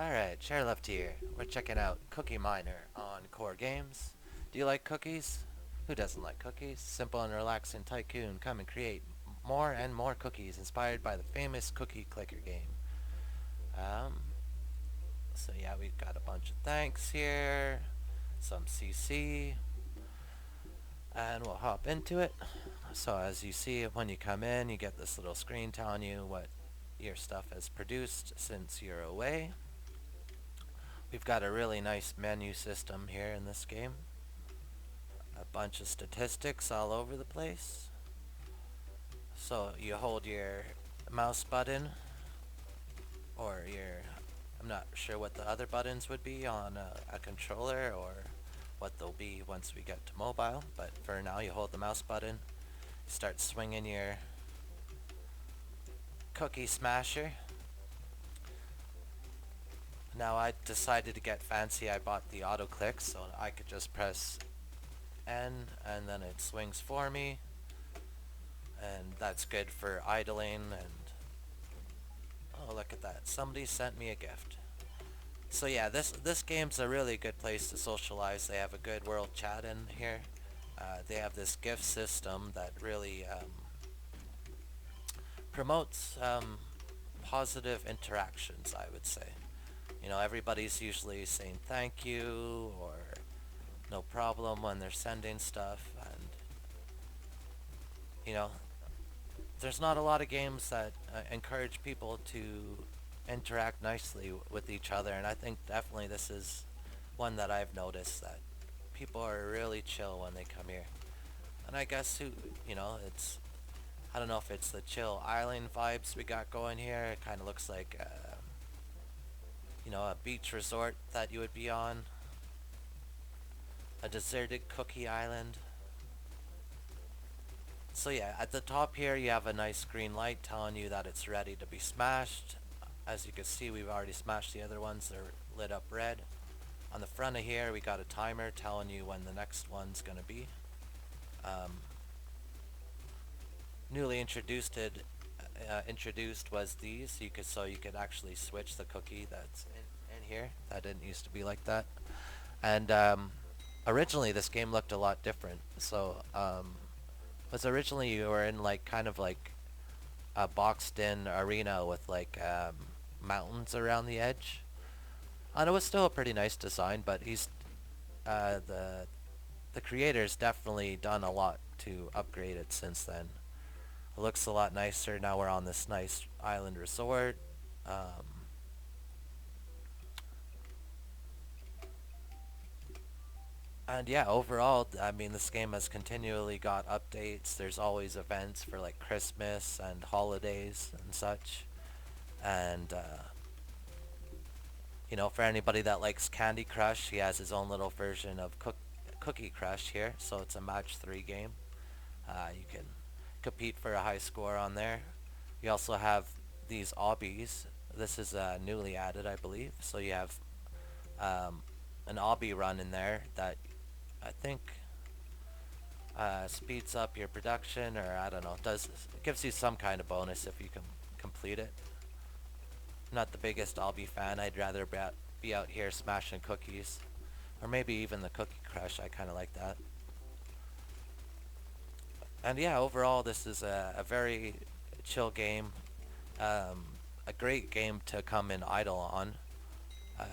Alright, Chairlift here. We're checking out Cookie Miner on Core Games. Do you like cookies? Who doesn't like cookies? Simple and relaxing tycoon. Come and create more and more cookies inspired by the famous Cookie Clicker game. Um, so yeah, we've got a bunch of thanks here, some CC, and we'll hop into it. So as you see, when you come in, you get this little screen telling you what your stuff has produced since you're away. We've got a really nice menu system here in this game. A bunch of statistics all over the place. So you hold your mouse button or your, I'm not sure what the other buttons would be on a controller or what they'll be once we get to mobile, but for now you hold the mouse button, start swinging your cookie smasher. Now I decided to get fancy. I bought the auto click so I could just press N and then it swings for me, and that's good for idling. And oh, look at that, somebody sent me a gift. So yeah, this game's a really good place to socialize. They have a good world chat in here. They have this gift system that really promotes positive interactions, I would say. You know, everybody's usually saying thank you or no problem when they're sending stuff, and you know, there's not a lot of games that encourage people to interact nicely with each other, and I think definitely this is one that I've noticed that people are really chill when they come here. And I guess it's, I don't know if it's the chill island vibes we got going here. It kind of looks like a beach resort that you would be on, a deserted cookie island. So yeah, at the top here you have a nice green light telling you that it's ready to be smashed. As you can see, we've already smashed the other ones. They're lit up red. On the front of here we got a timer telling you when the next one's gonna be. Newly introduced was these. You could actually switch the cookie that's in here. That didn't used to be like that. And originally this game looked a lot different. So was originally you were in like kind of like a boxed in arena with like mountains around the edge. And it was still a pretty nice design, but the creator's definitely done a lot to upgrade it since then. It looks a lot nicer. Now we're on this nice island resort. Um, and yeah, overall, I mean, this game has continually got updates. There's always events for like Christmas and holidays and such. And for anybody that likes Candy Crush, he has his own little version of Cookie Crush here. So it's a match 3 game. You can compete for a high score on there. You also have these obbies. This is newly added, I believe. So you have an obby run in there that I think speeds up your production, or I don't know, it gives you some kind of bonus if you can complete it. I'm not the biggest obby fan. I'd rather be out here smashing cookies, or maybe even the Cookie Crush. I kind of like that. And yeah, overall, this is a very chill game. Um, a great game to come in idle on. Uh,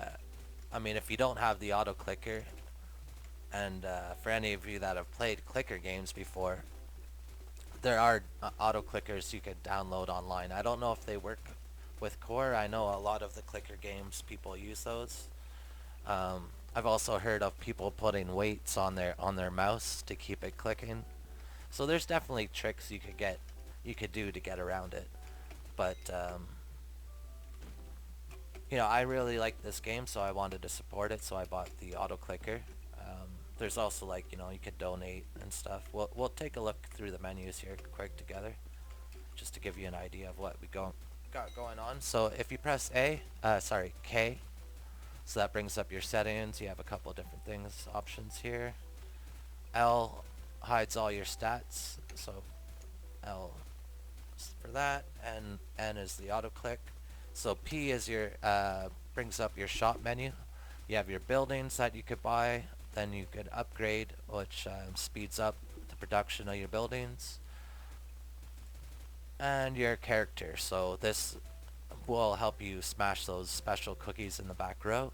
I mean, if you don't have the auto clicker, and for any of you that have played clicker games before, there are auto clickers you could download online. I don't know if they work with Core. I know a lot of the clicker games people use those. I've also heard of people putting weights on their mouse to keep it clicking. So there's definitely tricks you could do to get around it. But I really like this game, so I wanted to support it, so I bought the auto clicker. There's also like you could donate and stuff. We'll take a look through the menus here quick together, just to give you an idea of what we got going on. So if you press K, so that brings up your settings. You have a couple different options here. L hides all your stats, so L for that, and N is the auto click. So P is your brings up your shop menu. You have your buildings that you could buy. Then you could upgrade, which speeds up the production of your buildings. And your character. So this will help you smash those special cookies in the back row,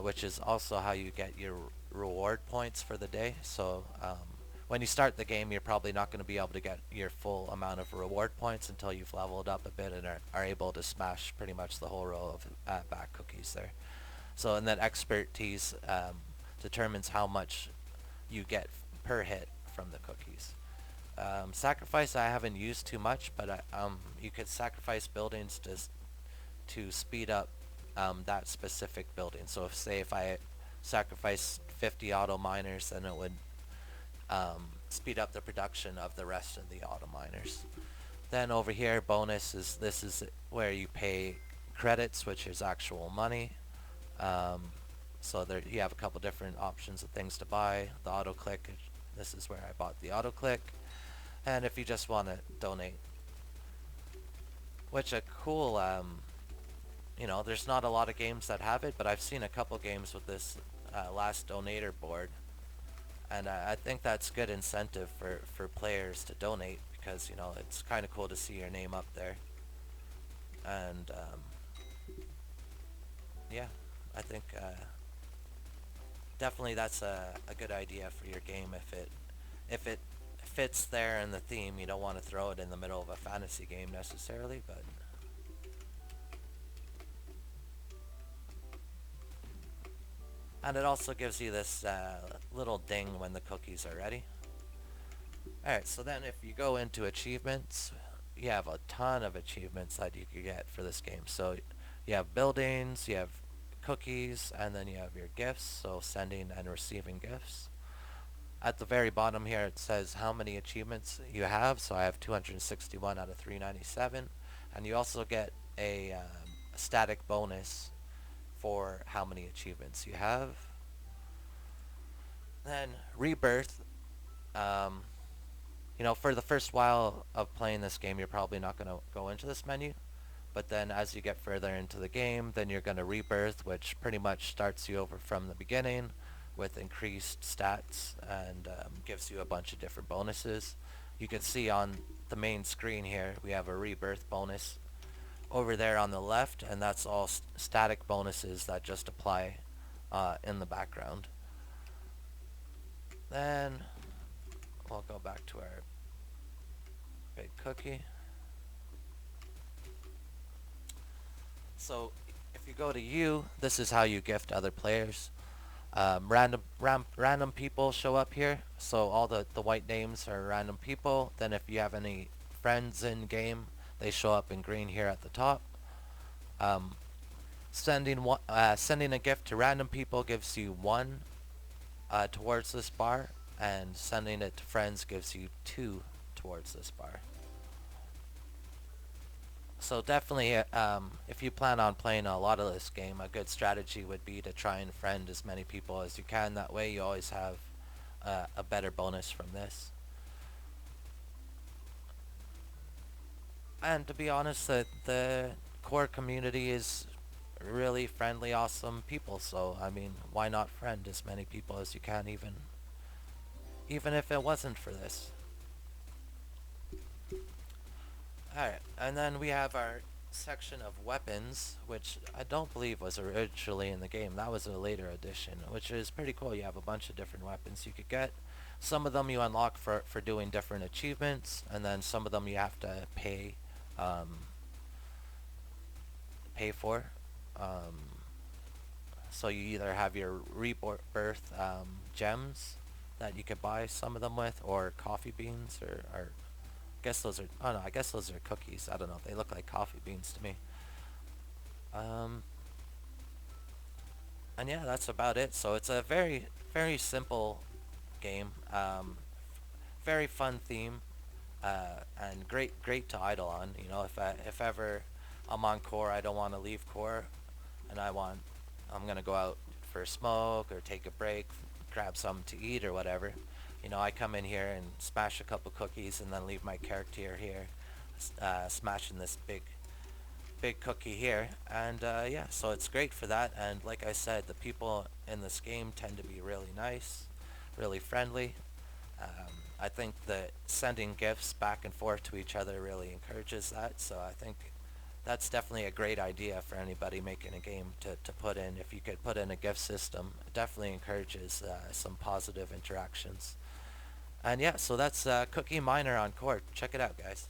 which is also how you get your reward points for the day. So when you start the game, you're probably not going to be able to get your full amount of reward points until you've leveled up a bit and are able to smash pretty much the whole row of back cookies there. So and then expertise determines how much you get per hit from the cookies. Sacrifice I haven't used too much, but you could sacrifice buildings to speed up that specific building. So if I sacrifice 50 auto miners, then it would speed up the production of the rest of the auto miners. Then over here, bonus is this is where you pay credits, which is actual money. So there you have a couple different options of things to buy. The auto click, this is where I bought the auto click. And if you just want to donate, which a cool, there's not a lot of games that have it, but I've seen a couple games with this last donator board, and I think that's good incentive for players to donate because it's kind of cool to see your name up there, and yeah, I think definitely that's a good idea for your game if it fits there in the theme. You don't want to throw it in the middle of a fantasy game necessarily, but and it also gives you this little ding when the cookies are ready. Alright, so then if you go into achievements, you have a ton of achievements that you could get for this game. So you have buildings, you have cookies, and then you have your gifts, so sending and receiving gifts. At the very bottom here it says how many achievements you have, so I have 261 out of 397, and you also get a static bonus for how many achievements you have. Then rebirth, um, for the first while of playing this game, you're probably not going to go into this menu. But then as you get further into the game, then you're going to rebirth, which pretty much starts you over from the beginning with increased stats and gives you a bunch of different bonuses. You can see on the main screen here, we have a rebirth bonus over there on the left, and that's all static bonuses that just apply in the background. Then we'll go back to our big cookie. So if you go to you, this is how you gift other players. Random people show up here, so all the white names are random people. Then if you have any friends in game, they show up in green here at the top. Sending a gift to random people gives you 1 towards this bar, and sending it to friends gives you 2 towards this bar. So definitely, if you plan on playing a lot of this game, a good strategy would be to try and friend as many people as you can. That way you always have a better bonus from this. And to be honest, the core community is really friendly, awesome people. So, I mean, why not friend as many people as you can, even if it wasn't for this? Alright, and then we have our section of weapons, which I don't believe was originally in the game. That was a later addition, which is pretty cool. You have a bunch of different weapons you could get. Some of them you unlock for doing different achievements, and then some of them you have to pay for. So you either have your rebirth gems that you could buy some of them with, or coffee beans, or I guess those are, oh no, I guess those are cookies. I don't know, they look like coffee beans to me. And yeah, that's about it. So it's a very, very simple game. Very fun theme, and great to idle on. If ever I'm on core, I don't want to leave core, and I'm gonna go out for a smoke or take a break, grab something to eat or whatever. I come in here and smash a couple cookies and then leave my character here, smashing this big cookie here, and yeah, so it's great for that. And like I said, the people in this game tend to be really nice, really friendly. I think that sending gifts back and forth to each other really encourages that. So I think that's definitely a great idea for anybody making a game to put in. If you could put in a gift system, it definitely encourages some positive interactions. And yeah, so that's Cookie Miner on Core. Check it out, guys.